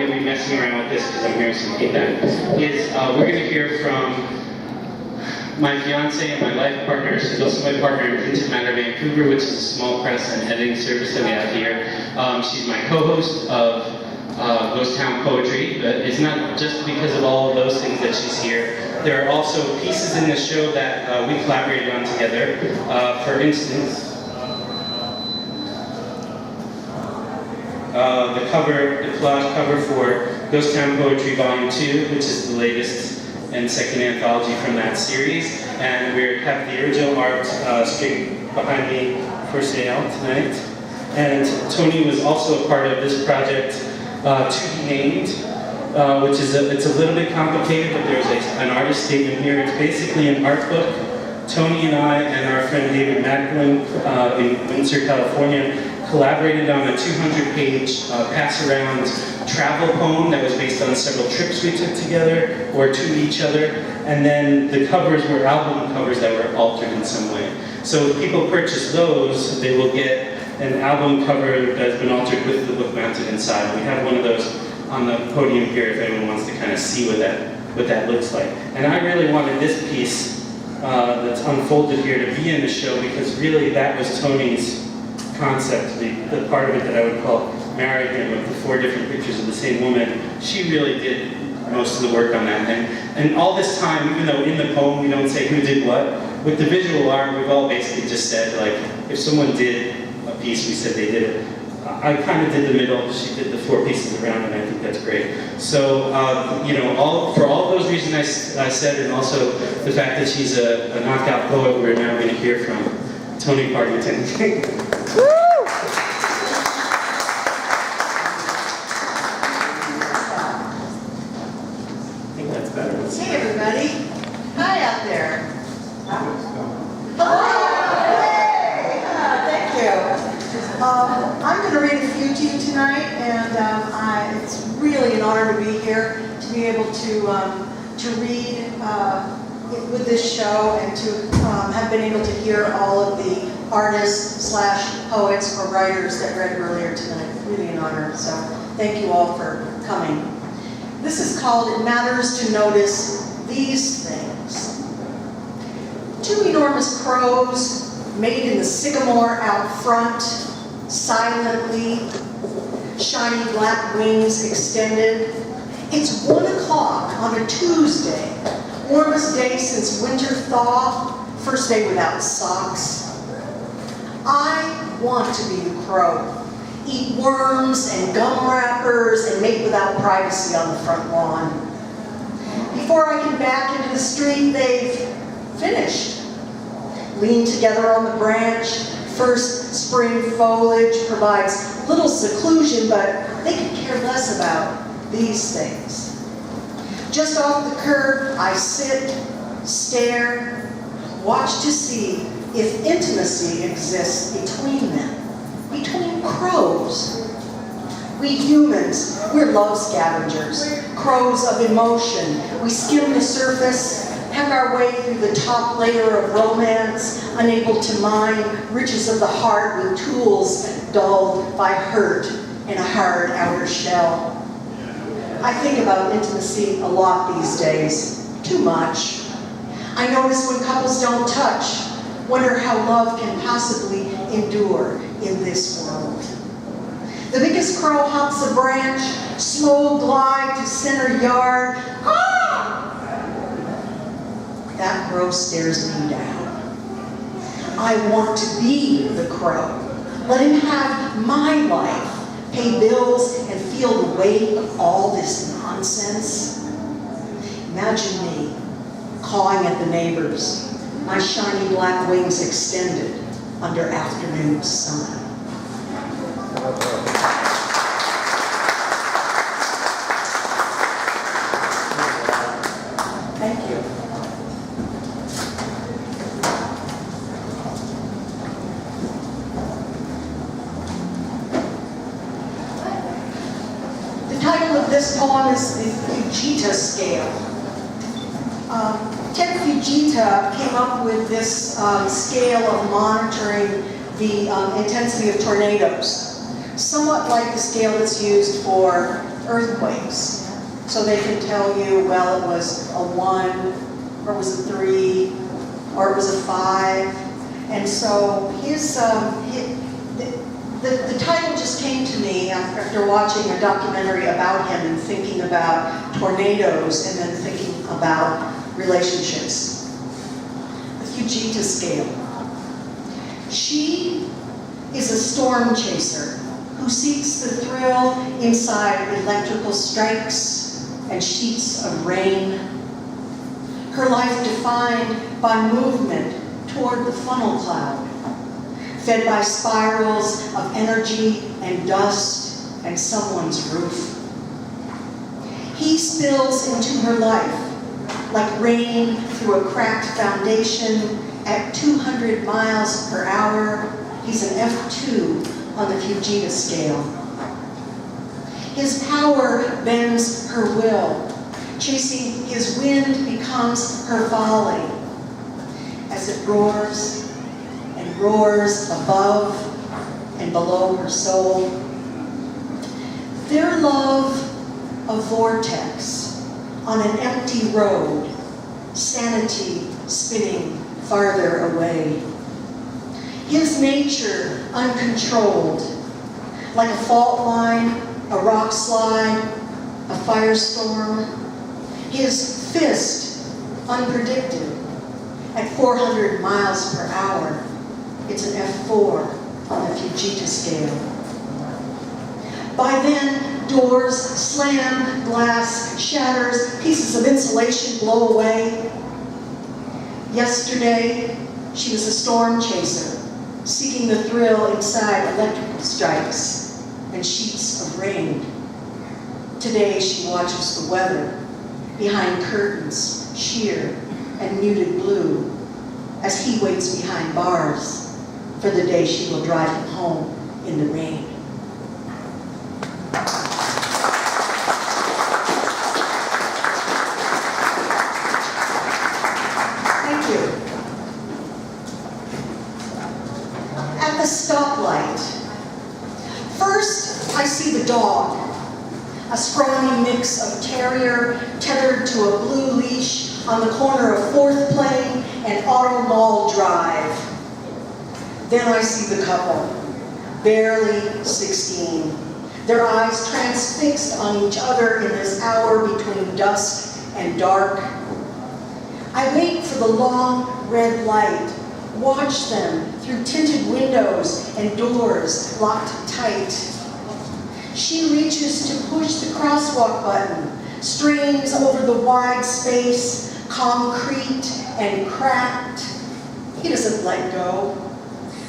going to be messing around with this because I'm hearing some feedback, is we're going to hear from my fiance and my life partner. She's also my partner in Printed Matter Vancouver, which is a small press and editing service that we have here. She's my co-host of Ghost Town Poetry, but it's not just because of all of those things that she's here. There are also pieces in the show that we collaborated on together. For instance, the collage cover for Ghost Town Poetry Volume 2, which is the latest and second anthology from that series. And we have the original art straight behind me for sale tonight. And Toni was also a part of this project, To Be Named, which is it's a little bit complicated, but there's an artist statement here. It's basically an art book. Toni and I and our friend David Magdalene in Windsor, California, collaborated on a 200-page pass-around travel poem that was based on several trips we took together or to each other, and then the covers were album covers that were altered in some way. So if people purchase those, they will get an album cover that's been altered with the book mounted inside. We have one of those on the podium here if anyone wants to kind of see what that looks like. And I really wanted this piece that's unfolded here to be in the show because really that was Toni's concept, the part of it that I would call Marry Him, with the 4 different pictures of the same woman. She really did most of the work on that. And all this time, even though in the poem we don't say who did what, with the visual art, we've all basically just said, like, if someone did a piece, we said they did it. I kind of did the middle, she did the 4 pieces around, and I think that's great. So, you know, for all those reasons I said, and also the fact that she's a knockout poet, we're now going to hear from Toni Partington. Woo! I think that's better. Hey everybody. Hi out there. Hello. Thank you. I'm going to read a few to you tonight, and it's really an honor to be here, to be able to read with this show, and to have been able to hear all of the artists / poets or writers that read earlier tonight. Really an honor. So thank you all for coming. This is called It Matters to Notice These Things. 2 enormous crows made in the sycamore out front, silently, shiny black wings extended. It's 1 o'clock on a Tuesday, warmest day since winter thaw, first day without socks. I want to be the crow, eat worms and gum wrappers and mate without privacy on the front lawn. Before I can back into the street, they've finished. Lean together on the branch, first spring foliage provides little seclusion, but they could care less about these things. Just off the curb, I sit, stare, watch to see if intimacy exists between them, between crows. We humans, we're love scavengers, crows of emotion. We skim the surface, peck our way through the top layer of romance, unable to mine riches of the heart with tools dulled by hurt in a hard outer shell. I think about intimacy a lot these days, too much. I notice when couples don't touch, wonder how love can possibly endure in this world. The biggest crow hops a branch, slow glide to center yard. Ah! That crow stares me down. I want to be the crow. Let him have my life, pay bills, and feel the weight of all this nonsense. Imagine me cawing at the neighbors, my shiny black wings extended under afternoon sun. Thank you. The title of this poem is the Fujita Scale. Ted Fujita came up with this scale of monitoring the intensity of tornadoes, somewhat like the scale that's used for earthquakes. So they can tell you, well, it was a 1, or it was a 3, or it was a 5. And so the title just came to me after watching a documentary about him and thinking about tornadoes and then thinking about relationships. The Fujita scale. She is a storm chaser who seeks the thrill inside electrical strikes and sheets of rain. Her life defined by movement toward the funnel cloud, fed by spirals of energy and dust and someone's roof. He spills into her life like rain through a cracked foundation at 200 miles per hour. He's an F2 on the Fujita scale. His power bends her will. Chasing his wind becomes her folly. As it roars and roars above and below her soul. Their love, a vortex on an empty road, sanity spinning farther away. His nature uncontrolled, like a fault line, a rock slide, a firestorm. His fist unpredicted at 400 miles per hour. It's an F4 on the Fujita scale. By then, doors slam, glass shatters, pieces of insulation blow away. Yesterday, she was a storm chaser, seeking the thrill inside electrical strikes and sheets of rain. Today, she watches the weather behind curtains, sheer and muted blue, as he waits behind bars for the day she will drive him home in the rain. Thank you. At the stoplight, first I see the dog, a scrawny mix of terrier tethered to a blue leash on the corner of 4th Plain and Auto Mall Drive. Then I see the couple, barely 16, their eyes transfixed on each other in this hour between dusk and dark. I wait for the long red light, watch them through tinted windows and doors locked tight. She reaches to push the crosswalk button, strains over the wide space, concrete and cracked. He doesn't let go.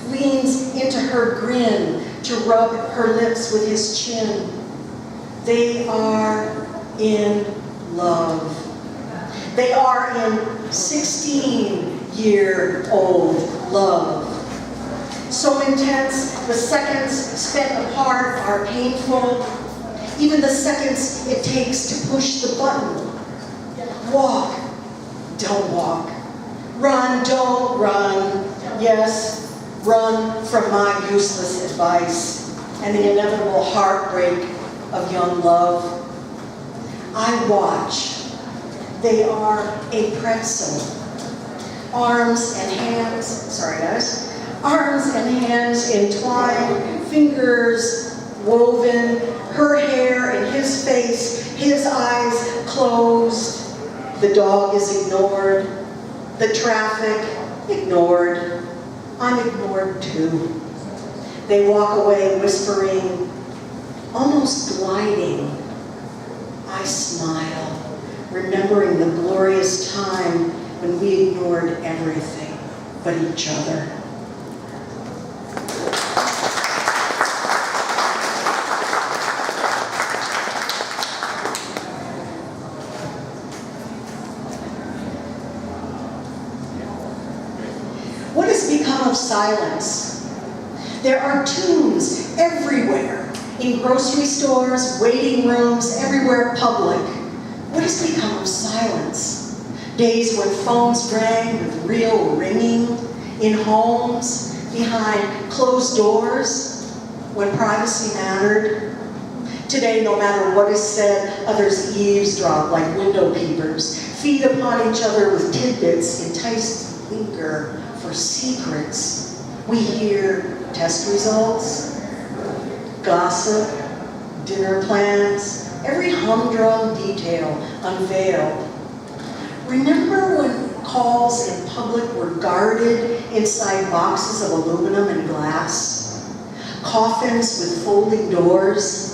Leans into her grin to rub her lips with his chin. They are in love. They are in 16-year-old love. So intense, the seconds spent apart are painful. Even the seconds it takes to push the button. Walk, don't walk. Run, don't run. Yes, run from my useless advice and the inevitable heartbreak of young love. I watch. They are a pretzel. Arms and hands, sorry guys, arms and hands entwined, fingers woven, her hair in his face, his eyes closed. The dog is ignored, the traffic ignored. I'm ignored too. They walk away whispering, almost gliding. I smile, remembering the glorious time when we ignored everything but each other. What has become of silence? There are tunes everywhere, in grocery stores, waiting rooms, everywhere public. What has become of silence? Days when phones rang with real ringing, in homes, behind closed doors, when privacy mattered. Today, no matter what is said, others eavesdrop like window peepers, feed upon each other with tidbits, enticed to linger for secrets. We hear test results, gossip, dinner plans, every humdrum detail unveiled. Remember when calls in public were guarded inside boxes of aluminum and glass? Coffins with folding doors,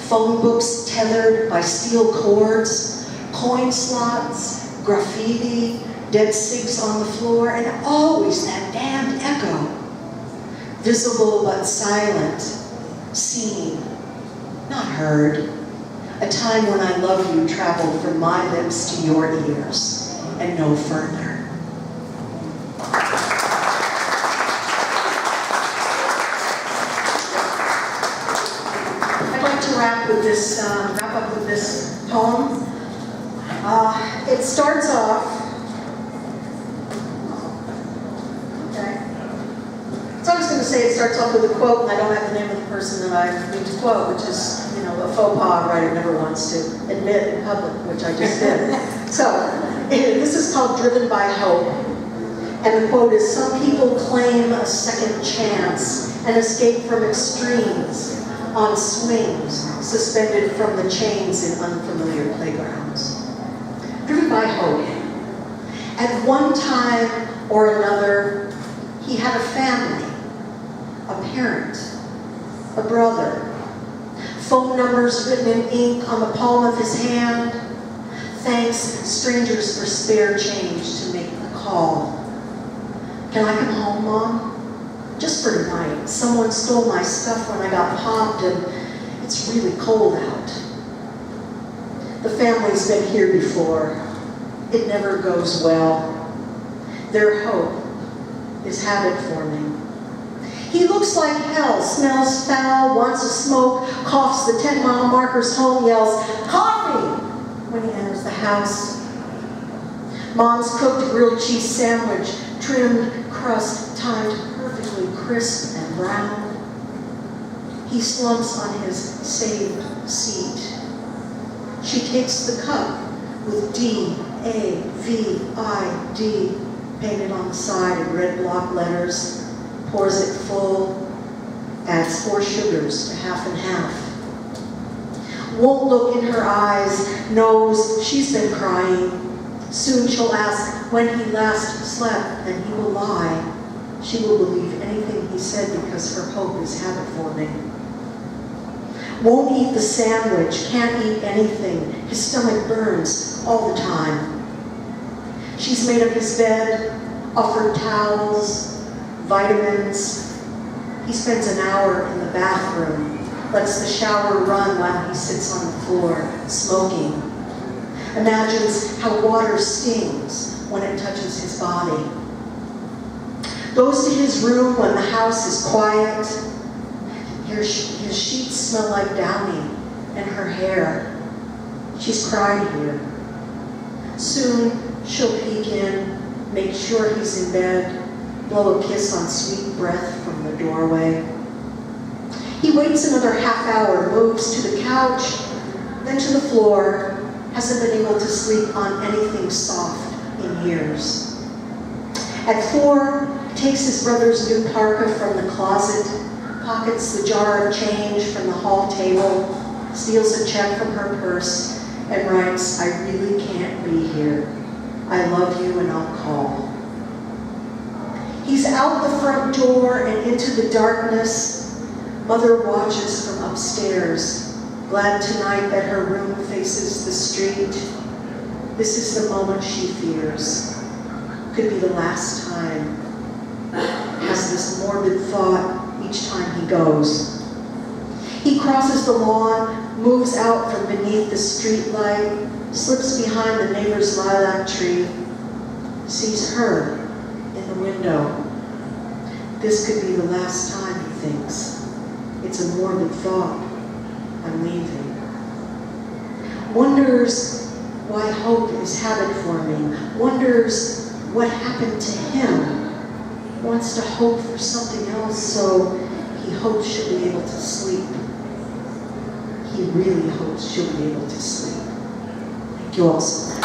phone books tethered by steel cords, coin slots, graffiti, dead cigs on the floor, and always that damned echo. Visible but silent, seen, not heard. A time when I love you traveled from my lips to your ears and no further. I'd like to wrap up with this poem. It starts off. So I was going to say it starts off with a quote, and I don't have the name of the person that I need to quote, which is, a faux pas a writer never wants to admit in public, which I just did. So, this is called Driven by Hope. And the quote is, "Some people claim a second chance and escape from extremes on swings suspended from the chains in unfamiliar playgrounds." Driven by hope. At one time or another, he had a family, a parent, a brother, phone numbers written in ink on the palm of his hand. Thanks, strangers, for spare change to make the call. "Can I come home, Mom? Just for tonight. Someone stole my stuff when I got popped and it's really cold out. The family's been here before. It never goes well. Their hope is habit forming. He looks like hell, smells foul, wants to smoke, coughs the 10-mile marker's home, yells, 'Coffee!' when he enters the house. Mom's cooked grilled cheese sandwich, trimmed crust timed perfectly crisp and brown. He slumps on his saved seat. She takes the cup with D-A-V-I-D painted on the side in red block letters, pours it full, adds 4 sugars to half and half. Won't look in her eyes, knows she's been crying. Soon she'll ask when he last slept, and he will lie. She will believe anything he said because her hope is habit forming. Won't eat the sandwich, can't eat anything. His stomach burns all the time. She's made up his bed, offered towels, vitamins. He spends an hour in the bathroom, lets the shower run while he sits on the floor, smoking. Imagines how water stings when it touches his body. Goes to his room when the house is quiet. His sheets smell like downy, and her hair. She's cried here. Soon she'll peek in, make sure he's in bed, blow a kiss on sweet breath from the doorway. He waits another half hour, moves to the couch, then to the floor, hasn't been able to sleep on anything soft in years. At 4, takes his brother's new parka from the closet, pockets the jar of change from the hall table, steals a check from her purse, and writes, "I really can't be here. I love you and I'll call." He's out the front door and into the darkness. Mother watches from upstairs, glad tonight that her room faces the street. This is the moment she fears. Could be the last time. Has this morbid thought each time he goes. He crosses the lawn, moves out from beneath the street light, slips behind the neighbor's lilac tree, sees her in the window. This could be the last time, he thinks. It's a morbid thought. I'm leaving. Wonders why hope is habit forming. Wonders what happened to him. Wants to hope for something else, so he hopes she'll be able to sleep. he really hopes she'll be able to sleep. Thank you all so much.